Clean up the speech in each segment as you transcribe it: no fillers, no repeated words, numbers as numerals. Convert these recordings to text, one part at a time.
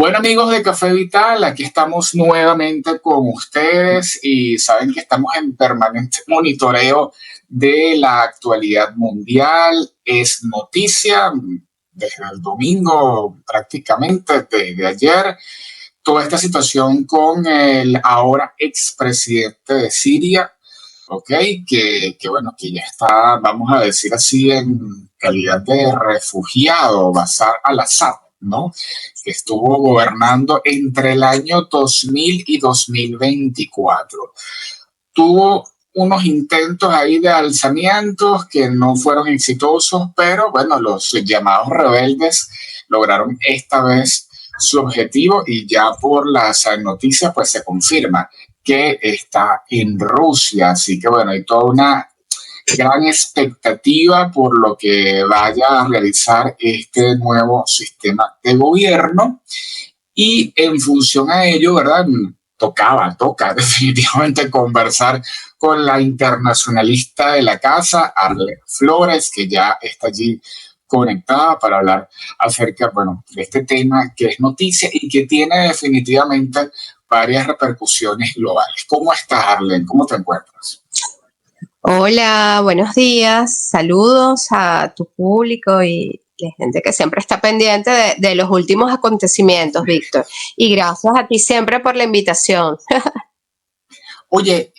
Bueno, amigos de Café Vital, aquí estamos nuevamente con ustedes y saben que estamos en permanente monitoreo de la actualidad mundial. Es noticia desde el domingo prácticamente, desde ayer, toda esta situación con el ahora expresidente de Siria, ¿ok? Bueno, que ya está, vamos a decir así, en calidad de refugiado, Bashar al-Assad, ¿no? Que estuvo gobernando entre el año 2000 y 2024. Tuvo unos intentos ahí de alzamientos que no fueron exitosos, pero bueno, los llamados rebeldes lograron esta vez su objetivo y ya por las noticias pues se confirma que está en Rusia. Así que bueno, hay toda una gran expectativa por lo que vaya a realizar este nuevo sistema de gobierno y en función a ello, ¿verdad? Toca definitivamente conversar con la internacionalista de la casa, Arle Flores, que ya está allí conectada para hablar acerca, bueno, de este tema que es noticia y que tiene definitivamente varias repercusiones globales. ¿Cómo estás, Arlen? ¿Cómo te encuentras? Hola, buenos días. Saludos a tu público y la gente que siempre está pendiente de los últimos acontecimientos, Víctor. Y gracias a ti siempre por la invitación. Oye,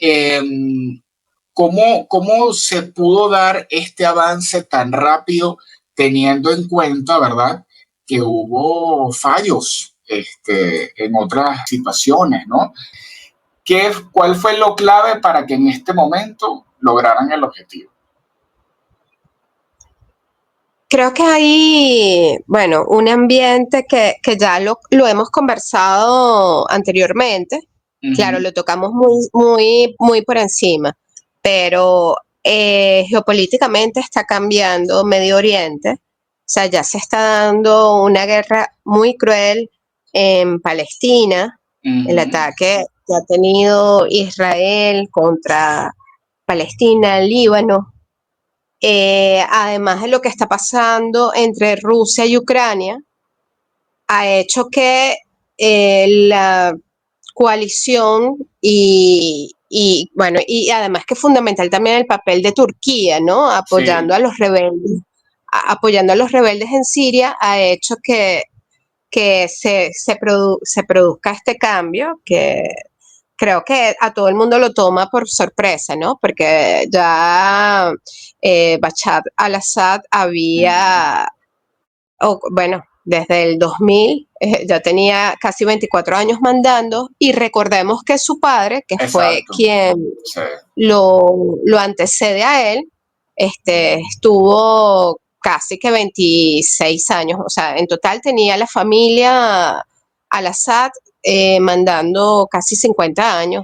¿cómo se pudo dar este avance tan rápido teniendo en cuenta, verdad, que hubo fallos en otras situaciones, ¿no? ¿Cuál fue lo clave para que en este momento lograran el objetivo? Creo que hay, bueno, un ambiente que ya lo hemos conversado anteriormente. Claro, Ujú. lo tocamos muy por encima, pero geopolíticamente está cambiando Medio Oriente. O sea, ya se está dando una guerra muy cruel en Palestina, el Ujú. ataque que ha tenido Israel contra Palestina, Líbano, además de lo que está pasando entre Rusia y Ucrania, ha hecho que la coalición bueno, y además que es fundamental también el papel de Turquía, ¿no? Sí. Apoyando a los rebeldes en Siria, ha hecho que se produzca este cambio que creo que a todo el mundo lo toma por sorpresa, ¿no? Porque ya Bashar al-Assad Ujú. bueno, desde el 2000 ya tenía casi 24 años mandando y recordemos que su padre, que fue Exacto. quien Sí. lo antecede a él, estuvo casi que 26 años, o sea, en total tenía la familia al-Assad mandando casi 50 años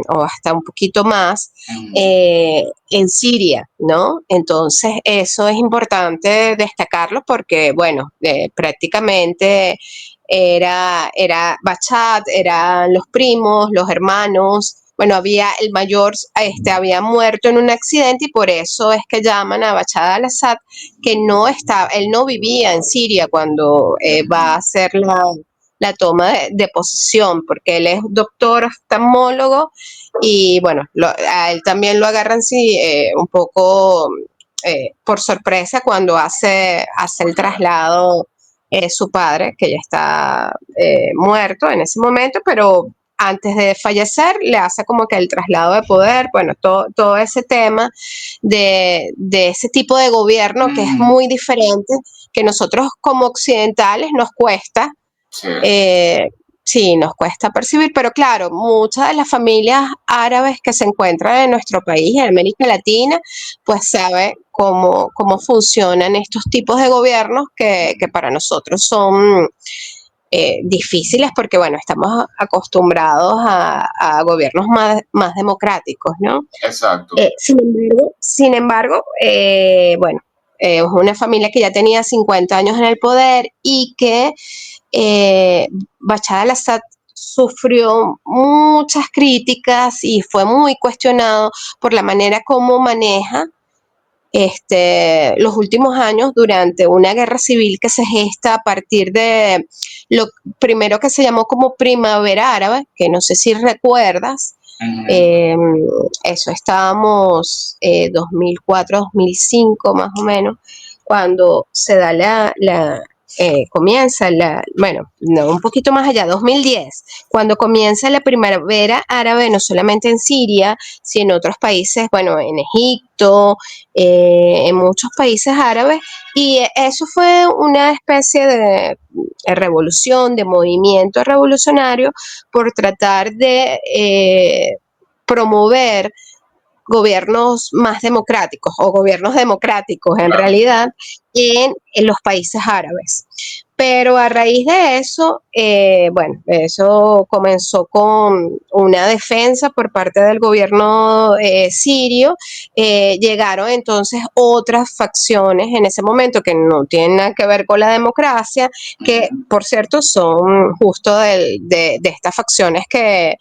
o hasta un poquito más Ujú. en Siria, ¿no? Entonces, eso es importante destacarlo porque, bueno, prácticamente era Bachad, eran los primos, los hermanos. Bueno, el mayor había muerto en un accidente y por eso es que llaman a Bashar al-Assad, que él no vivía en Siria cuando va a Ujú. hacer la toma de posesión, porque él es doctor oftalmólogo y bueno, a él también lo agarran sí, un poco por sorpresa cuando hace el traslado su padre, que ya está muerto en ese momento, pero antes de fallecer le hace como que el traslado de poder, bueno, todo ese tema de ese tipo de gobierno que es Ujú. muy diferente, que nosotros como occidentales nos cuesta, Sí. eh, sí, nos cuesta percibir, pero claro, muchas de las familias árabes que se encuentran en nuestro país, en América Latina, pues sabe cómo funcionan estos tipos de gobiernos que para nosotros son difíciles porque, bueno, estamos acostumbrados a gobiernos más democráticos, ¿no? Exacto. Sin embargo, bueno, es una familia que ya tenía 50 años en el poder y que Bashar al-Assad sufrió muchas críticas y fue muy cuestionado por la manera como maneja los últimos años durante una guerra civil que se gesta a partir de lo primero que se llamó como Primavera Árabe, que no sé si recuerdas. Eso estábamos 2004-2005 más o menos, cuando se da comienza bueno, no, un poquito más allá, 2010, cuando comienza la primavera árabe, no solamente en Siria, sino en otros países, bueno, en Egipto, en muchos países árabes, y eso fue una especie de revolución, de movimiento revolucionario por tratar de promover gobiernos más democráticos o gobiernos democráticos en realidad en los países árabes. Pero a raíz de eso, bueno, eso comenzó con una defensa por parte del gobierno sirio. Llegaron entonces otras facciones en ese momento que no tienen nada que ver con la democracia, que por cierto son justo de estas facciones que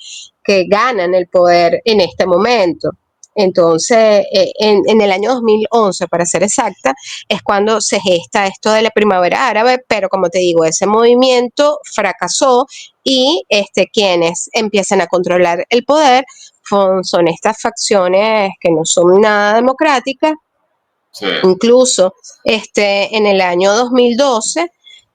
ganan el poder en este momento. Entonces, en el año 2011, para ser exacta, es cuando se gesta esto de la primavera árabe, pero como te digo, ese movimiento fracasó y quienes empiezan a controlar el poder son estas facciones que no son nada democráticas. Sí. Incluso en el año 2012,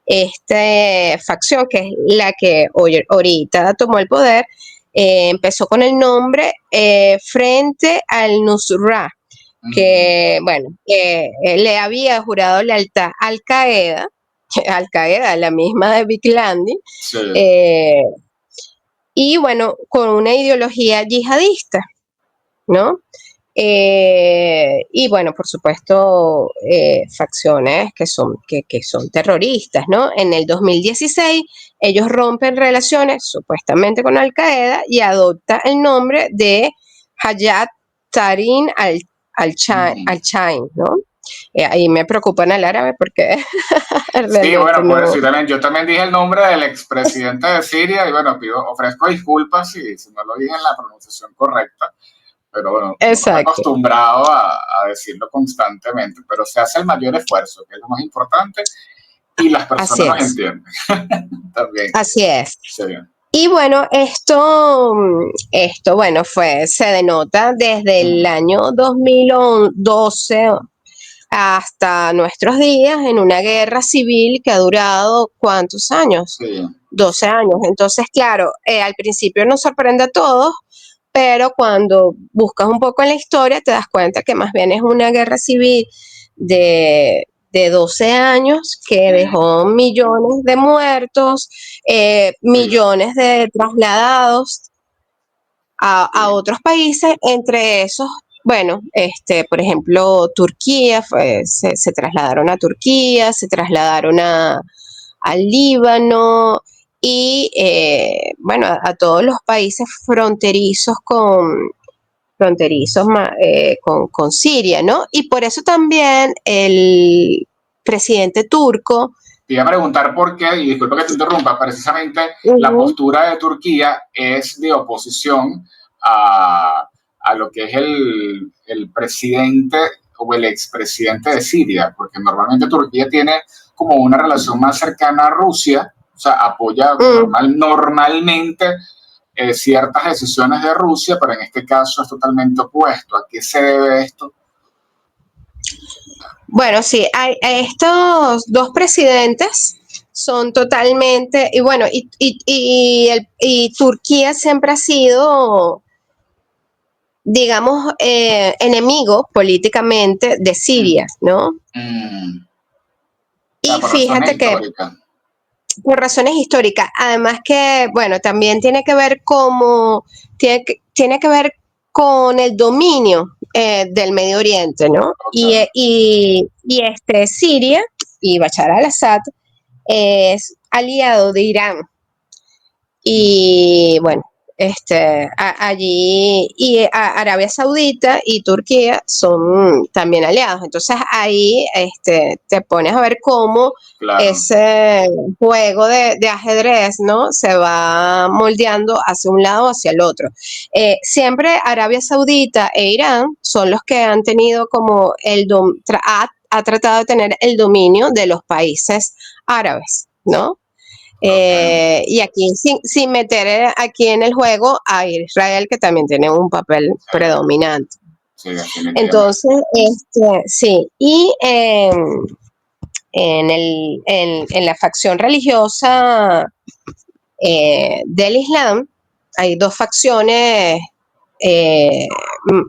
esta facción, que es la que hoy, ahorita tomó el poder, empezó con el nombre Frente al-Nusra, que, bueno, le había jurado lealtad a Al-Qaeda, la misma de Bic Landi, sí. Y bueno, con una ideología yihadista, ¿no? Y bueno, por supuesto, facciones que son terroristas, ¿no? En el 2016, ellos rompen relaciones supuestamente con Al-Qaeda y adoptan el nombre de Hayat Tahrir al-Sham, ¿no? Ahí me preocupa en el árabe porque... Sí, bueno, por eso yo también dije el nombre del expresidente de Siria y bueno, ofrezco disculpas si no lo dije en la pronunciación correcta. Pero bueno, estoy acostumbrado a decirlo constantemente, pero se hace el mayor esfuerzo, que es lo más importante, y las personas nos entienden. También. Así es. Sí. Y bueno, esto bueno, se denota desde el año 2012 hasta nuestros días en una guerra civil que ha durado, ¿cuántos años? Sí. 12 años. Entonces, claro, al principio nos sorprende a todos, pero cuando buscas un poco en la historia te das cuenta que más bien es una guerra civil de 12 años que dejó millones de muertos, millones de trasladados a otros países, entre esos, bueno, por ejemplo, Turquía, se trasladaron a Turquía, se trasladaron al Líbano, y bueno, a todos los países fronterizos con Siria, ¿no? Y por eso también el presidente turco... Te iba a preguntar por qué, y disculpa que te interrumpa, precisamente la postura de Turquía es de oposición a lo que es el presidente o el expresidente de Siria, porque normalmente Turquía tiene como una relación más cercana a Rusia, o sea, apoya normalmente ciertas decisiones de Rusia, pero en este caso es totalmente opuesto. ¿A qué se debe esto? Bueno, sí, estos dos presidentes son totalmente, y bueno, y Turquía siempre ha sido, digamos, enemigo políticamente de Siria, ¿no? Y fíjate que por razones históricas, además que, bueno, también tiene que ver tiene que ver con el dominio del Medio Oriente, ¿no? Okay. Y Siria y Bashar al-Assad es aliado de Irán. Y bueno, Allí y Arabia Saudita y Turquía son también aliados. Entonces ahí te pones a ver cómo claro. ese juego de ajedrez, ¿no? Se va moldeando hacia un lado o hacia el otro. Siempre Arabia Saudita e Irán son los que han tenido como ha tratado de tener el dominio de los países árabes, ¿no? Okay. Y aquí sin meter aquí en el juego a Israel, que también tiene un papel Sí, predominante. sí, definitivamente. Entonces, sí, y en la facción religiosa del Islam hay dos facciones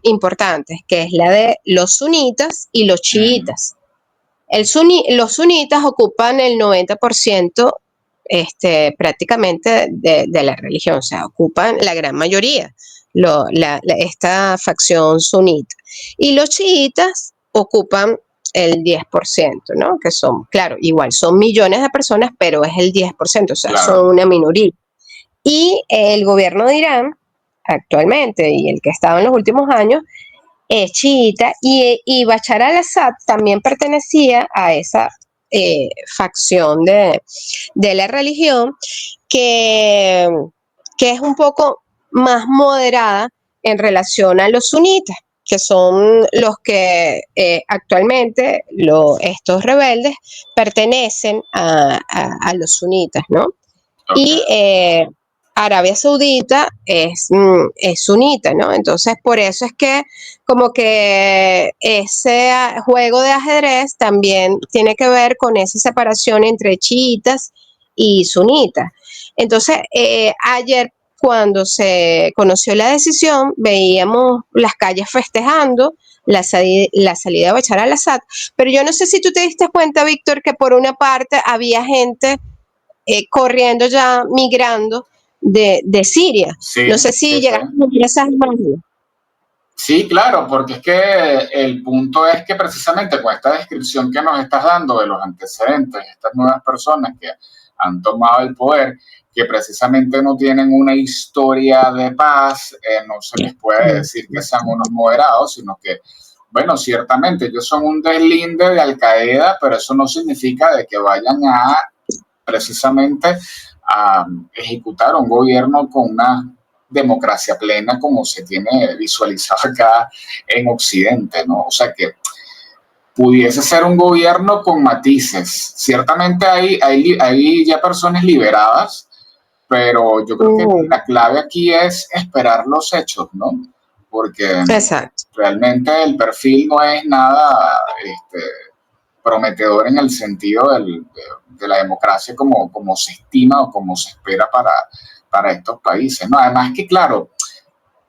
importantes, que es la de los sunitas y los Ujú. chiitas. Los sunitas ocupan el 90% prácticamente de la religión, o sea, ocupan la gran mayoría, esta facción sunita. Y los chiitas ocupan el 10%, ¿no? Que son, claro, igual son millones de personas, pero es el 10%, o sea, Claro. son una minoría. Y el gobierno de Irán, actualmente, y el que estaba en los últimos años, chiita, y Bashar al-Assad también pertenecía a esa facción de la religión que, que es un poco más moderada en relación a los sunitas, que son los que actualmente estos rebeldes pertenecen a los sunitas, ¿no? Okay. Y Arabia Saudita es sunita, ¿no? Entonces, por eso es que como que ese juego de ajedrez también tiene que ver con esa separación entre chiitas y sunitas. Entonces, ayer cuando se conoció la decisión, veíamos las calles festejando la salida de Bashar al-Assad, pero yo no sé si tú te diste cuenta, Víctor, que por una parte había gente corriendo ya, migrando de Siria. No Sí, sé si sí, sí. llegaste a ver esas imágenes. Sí, claro, porque es que el punto es que precisamente con esta descripción que nos estás dando de los antecedentes, estas nuevas personas que han tomado el poder, que precisamente no tienen una historia de paz, no se les puede decir que sean unos moderados, sino que, bueno, ciertamente ellos son un deslinde de Al Qaeda, pero eso no significa de que vayan a precisamente a ejecutar un gobierno con una democracia plena como se tiene visualizado acá en Occidente, ¿no? O sea que pudiese ser un gobierno con matices. Ciertamente hay ya personas liberadas, pero yo creo que la clave aquí es esperar los hechos, ¿no? Porque Exacto. realmente el perfil no es nada prometedor en el sentido de la democracia como se estima o como se espera para estos países, ¿no? Además que, claro,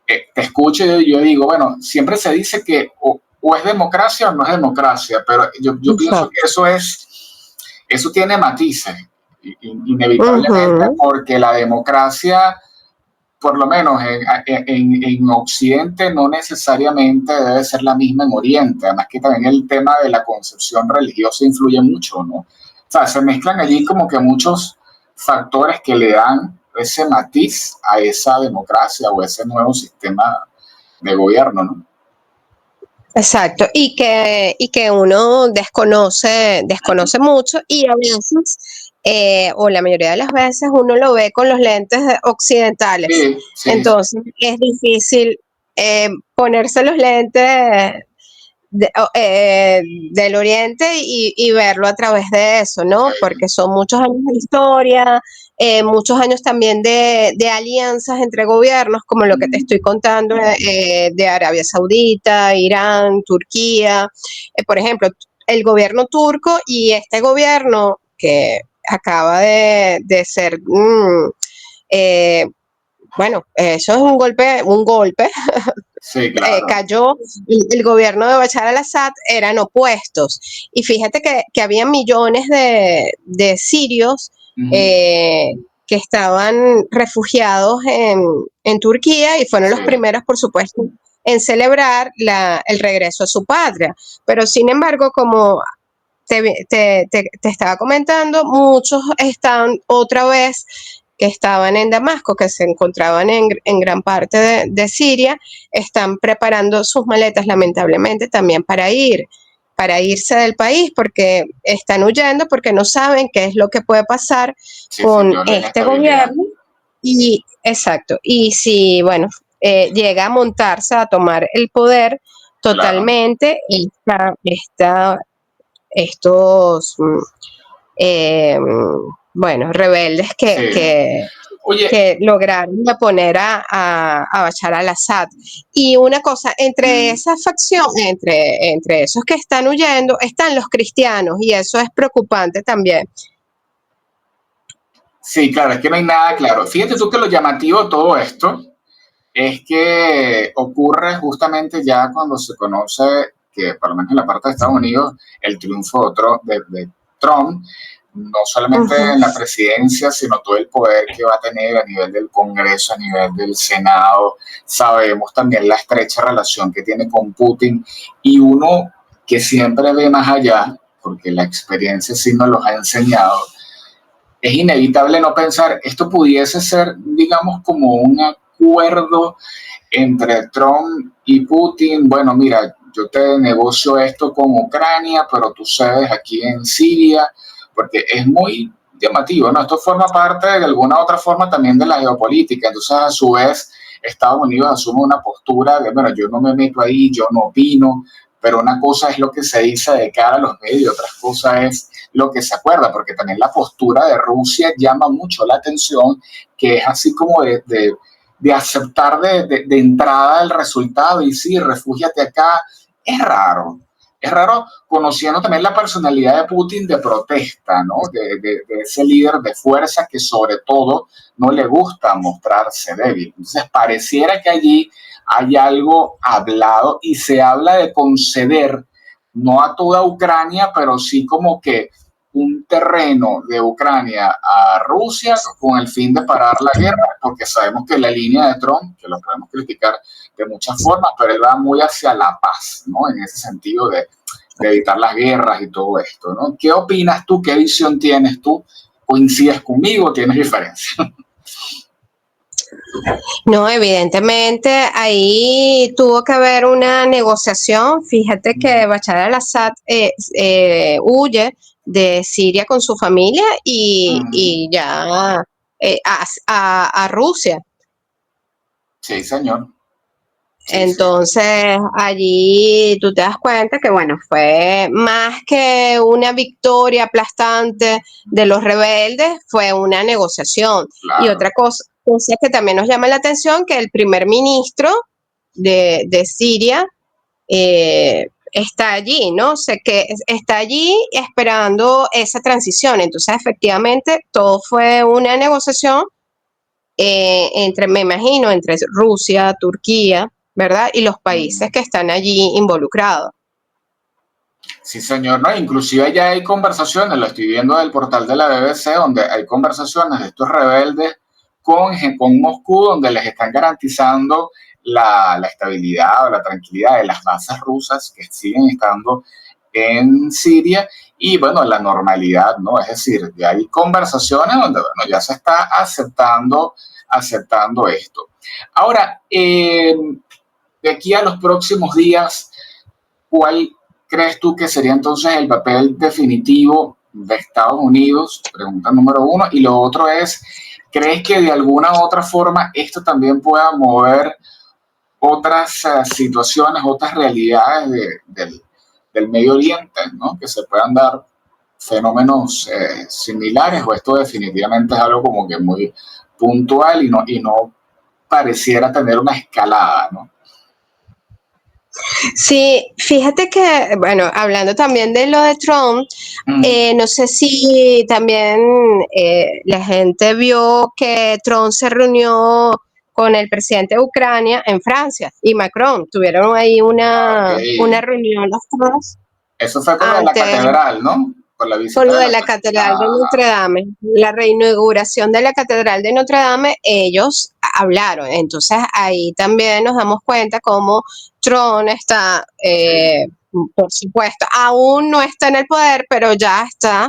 te escucho y yo digo, bueno, siempre se dice que o es democracia o no es democracia, pero yo pienso que Exacto. eso tiene matices, inevitablemente, Ujú. porque la democracia, por lo menos en Occidente, no necesariamente debe ser la misma en Oriente. Además que también el tema de la concepción religiosa influye mucho, ¿no? O sea, se mezclan allí como que muchos factores que le dan ese matiz a esa democracia o ese nuevo sistema de gobierno, ¿no? Exacto. Y que uno desconoce mucho y a veces, o la mayoría de las veces, uno lo ve con los lentes occidentales. Sí, sí, sí, Entonces es difícil ponerse los lentes de- o- eh, del Oriente y verlo a través de eso, ¿no? sí. Porque son muchos años de historia, muchos años también de alianzas entre gobiernos, como lo que te estoy contando de Arabia Saudita, Irán, Turquía. Por ejemplo, el gobierno turco y este gobierno que acaba de ser, eh, bueno, eso es un golpe Sí, claro. cayó el gobierno de Bashar al-Assad, eran opuestos. Y fíjate que había millones de sirios Uh -huh. eh, que estaban refugiados en Turquía y fueron los Sí, primeros, por supuesto, en celebrar el regreso a su patria. Pero sin embargo, como te estaba comentando, muchos están otra vez que estaban en Damasco, que se encontraban en gran parte de Siria, están preparando sus maletas, lamentablemente, también para irse del país, porque están huyendo, porque no saben qué es lo que puede pasar Sí, con señor, la este inestabilidad. gobierno. Y exacto, y si, bueno, llega a montarse, a tomar el poder Claro. totalmente, estos eh, bueno, rebeldes Sí. Oye, que lograron poner a Bashar al-Assad. Y una cosa, entre mm, esa facción, entre esos que están huyendo, están los cristianos, y eso es preocupante también. sí, claro, es que no hay nada claro. Fíjate tú que lo llamativo de todo esto es que ocurre justamente ya cuando se conoce que, por lo menos en la parte de Estados Unidos, el triunfo de Trump, no solamente Ujú. en la presidencia, sino todo el poder que va a tener a nivel del Congreso, a nivel del Senado. Sabemos también la estrecha relación que tiene con Putin y uno que siempre ve más allá, porque la experiencia sí nos los ha enseñado, es inevitable no pensar, esto pudiese ser, digamos, como un acuerdo entre Trump y Putin. Bueno, mira, yo te negocio esto con Ucrania, pero tú cedes aquí en Siria, porque es muy llamativo, ¿no? Esto forma parte de alguna otra forma también de la geopolítica. Entonces, a su vez, Estados Unidos asume una postura de, bueno, yo no me meto ahí, yo no opino, pero una cosa es lo que se dice de cara a los medios y otra cosa es lo que se acuerda, porque también la postura de Rusia llama mucho la atención, que es así como de aceptar de entrada el resultado y sí, refúgiate acá, es raro. Es raro conociendo también la personalidad de Putin de protesta, ¿no? De ese líder de fuerza que sobre todo no le gusta mostrarse débil. Entonces pareciera que allí hay algo hablado y se habla de conceder no a toda Ucrania, pero sí como que un terreno de Ucrania a Rusia con el fin de parar la guerra, porque sabemos que la línea de Trump, que lo podemos criticar de muchas formas, pero él va muy hacia la paz, ¿no? En ese sentido de evitar las guerras y todo esto, ¿no? ¿Qué opinas tú? ¿Qué visión tienes tú? ¿Coincides conmigo o tienes diferencia? No, evidentemente ahí tuvo que haber una negociación. Fíjate que Bashar al-Assad huye de Siria con su familia y ya a Rusia. Sí, señor. Sí, sí. Entonces, allí tú te das cuenta que, bueno, fue más que una victoria aplastante de los rebeldes, fue una negociación. Y Claro. otra cosa que también nos llama la atención, que el primer ministro de Siria está allí, ¿no? Sé que está allí esperando esa transición. Entonces, efectivamente, todo fue una negociación entre, me imagino, entre Rusia, Turquía, ¿verdad? Y los países que están allí involucrados. Sí, señor, no, inclusive ya hay conversaciones, lo estoy viendo del portal de la BBC, donde hay conversaciones de estos rebeldes con Moscú, donde les están garantizando la estabilidad o la tranquilidad de las bases rusas que siguen estando en Siria y, bueno, la normalidad, ¿no? Es decir, ya hay conversaciones donde, bueno, ya se está aceptando esto. Ahora, de aquí a los próximos días, ¿cuál crees tú que sería entonces el papel definitivo de Estados Unidos? Pregunta número uno. Y lo otro es, ¿crees que de alguna u otra forma esto también pueda mover otras situaciones, otras realidades del Medio Oriente, ¿no? Que se puedan dar fenómenos similares o esto definitivamente es algo como que muy puntual y no pareciera tener una escalada, ¿no? Sí, fíjate que, bueno, hablando también de lo de Trump, Mm, no sé si también la gente vio que Trump se reunió con el presidente de Ucrania en Francia y Macron. Tuvieron ahí ok. una reunión los dos Eso fue con lo de la antes catedral, ¿no? Por la con visita lo de de la la catedral. Catedral de Notre Ajá. Dame, la reinauguración de la Catedral de Notre Dame, ellos hablaron. Entonces ahí también nos damos cuenta cómo Trump Sí, por supuesto, aún no está en el poder, pero ya está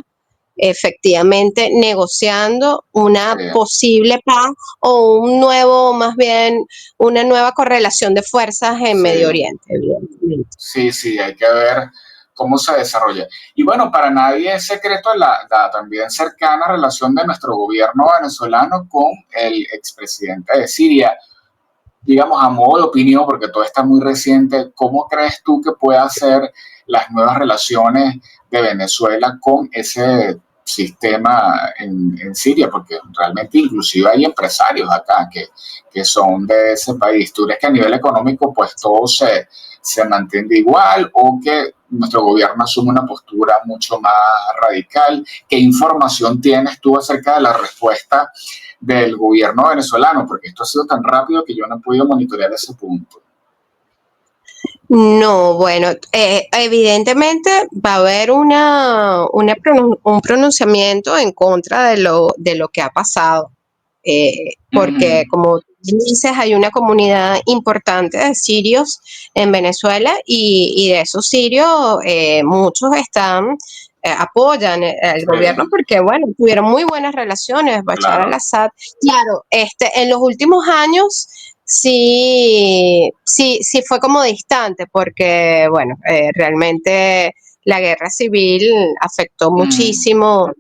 efectivamente negociando una Sí, posible paz o un nuevo, más bien, una nueva correlación de fuerzas en Medio sí. Oriente, evidentemente. Sí, sí, hay que ver cómo se desarrolla. Y bueno, para nadie es secreto la también cercana relación de nuestro gobierno venezolano con el expresidente de Siria. Digamos, a modo de opinión, porque todo está muy reciente, ¿cómo crees tú que pueda ser las nuevas relaciones de Venezuela con ese sistema en Siria? Porque realmente inclusive hay empresarios acá que son de ese país. ¿Tú crees que a nivel económico pues todo se mantenga igual o que nuestro gobierno asume una postura mucho más radical? ¿Qué información tienes tú acerca de la respuesta del gobierno venezolano? Porque esto ha sido tan rápido que yo no he podido monitorear ese punto. No, bueno, evidentemente va a haber un pronunciamiento en contra de lo que ha pasado, porque Mm, como dices, hay una comunidad importante de sirios en Venezuela y de esos sirios muchos apoyan el gobierno sí, porque, bueno, tuvieron muy buenas relaciones, Bashar claro, al-Assad. Claro, en los últimos años sí fue como distante porque, bueno, realmente la guerra civil afectó mm, muchísimo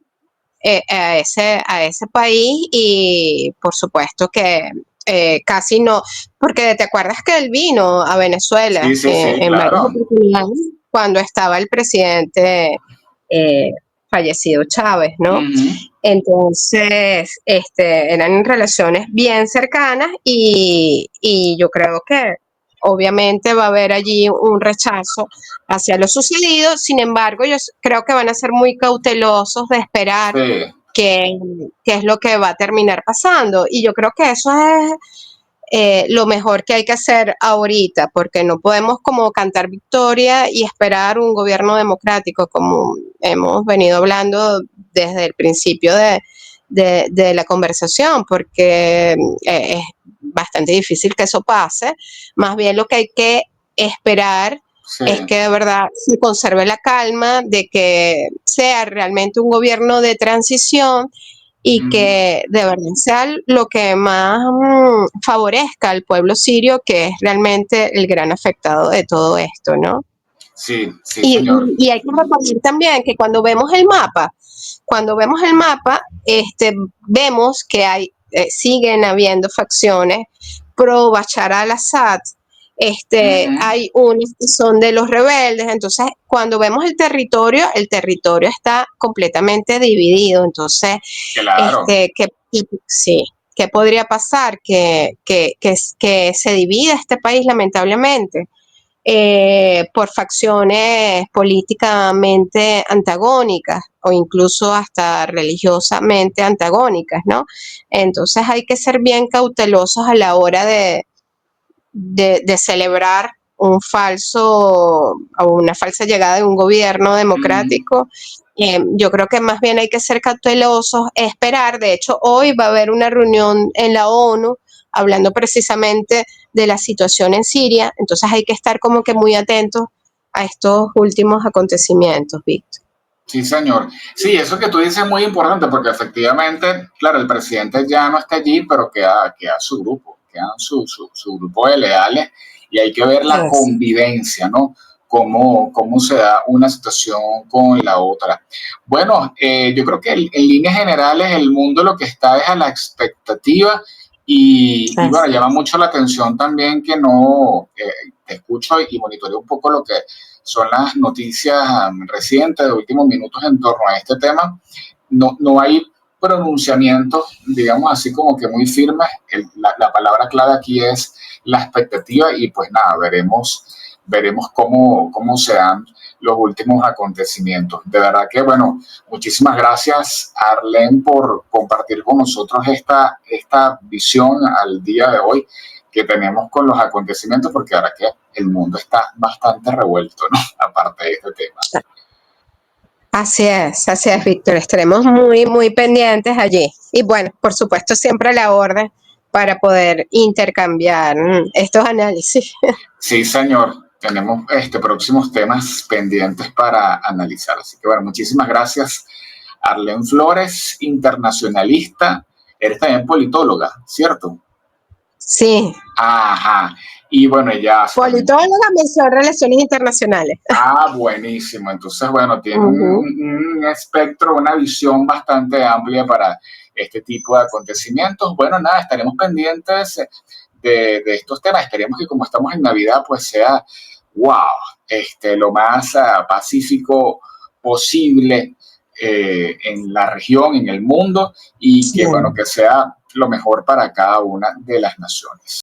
a ese país y por supuesto que casi no, porque te acuerdas que él vino a sí, Venezuela sí, sí, en varias claro. oportunidades cuando estaba el presidente eh, fallecido Chávez, ¿no? Mm, Entonces, eran relaciones bien cercanas y yo creo que obviamente va a haber allí un rechazo hacia lo sucedido. Sin embargo, creo que van a ser muy cautelosos de esperar sí, qué, qué es lo que va a terminar pasando. Y yo creo que eso es lo mejor que hay que hacer ahorita, porque no podemos como cantar victoria y esperar un gobierno democrático, como hemos venido hablando desde el principio de la conversación, porque es bastante difícil que eso pase. Más bien lo que hay que esperar sí. es que de verdad se conserve la calma, de que sea realmente un gobierno de transición y Mm, que de verdad sea lo que más favorezca al pueblo sirio, que es realmente el gran afectado de todo esto, ¿no? sí, sí, señor. Y hay que recordar también que cuando vemos el mapa, vemos que siguen habiendo facciones pro Bashar al-Assad, Mm, hay unos que son de los rebeldes, entonces cuando vemos el territorio está completamente dividido, entonces, claro. sí, ¿qué podría pasar? Que se divida este país lamentablemente por facciones políticamente antagónicas o incluso hasta religiosamente antagónicas, ¿no? Entonces hay que ser bien cautelosos a la hora de celebrar una falsa llegada de un gobierno Mm, democrático. Yo creo que más bien hay que ser cautelosos, esperar. De hecho, hoy va a haber una reunión en la ONU hablando precisamente de la situación en Siria. Entonces hay que estar como que muy atentos a estos últimos acontecimientos, Víctor. sí, señor. Sí, eso que tú dices es muy importante porque efectivamente, claro, el presidente ya no está allí, pero queda su grupo, quedan su grupo de leales y hay que ver la Yes. convivencia, ¿no? Cómo se da una situación con la otra. Bueno, yo creo que en líneas generales el mundo lo que está es a la expectativa y bueno, llama mucho la atención también que no, te escucho y monitoreo un poco lo que son las noticias recientes de últimos minutos en torno a este tema. No hay pronunciamientos, digamos así como que muy firmes. La palabra clave aquí es la expectativa y pues nada, veremos cómo se dan los últimos acontecimientos. De verdad que, bueno, muchísimas gracias, Arlene, por compartir con nosotros esta visión al día de hoy que tenemos con los acontecimientos, porque ahora que el mundo está bastante revuelto, ¿no? Aparte de este tema. Así es, Víctor. Estaremos muy, muy pendientes allí. Y bueno, por supuesto, siempre a la orden para poder intercambiar estos análisis. Sí, señor. Tenemos próximos temas pendientes para analizar. Así que bueno, muchísimas gracias, Arlene Flores, internacionalista, eres también politóloga, ¿cierto? Sí, Ajá. Y bueno, ella hace también. politóloga, mención relaciones internacionales. Ah, buenísimo. Entonces, bueno, tiene Ujú. un espectro, una visión bastante amplia para este tipo de acontecimientos. Bueno, nada, estaremos pendientes de estos temas. Esperemos que como estamos en Navidad, pues sea, wow, lo más pacífico posible en la región, en el mundo, y Sí. que, bueno, que sea lo mejor para cada una de las naciones.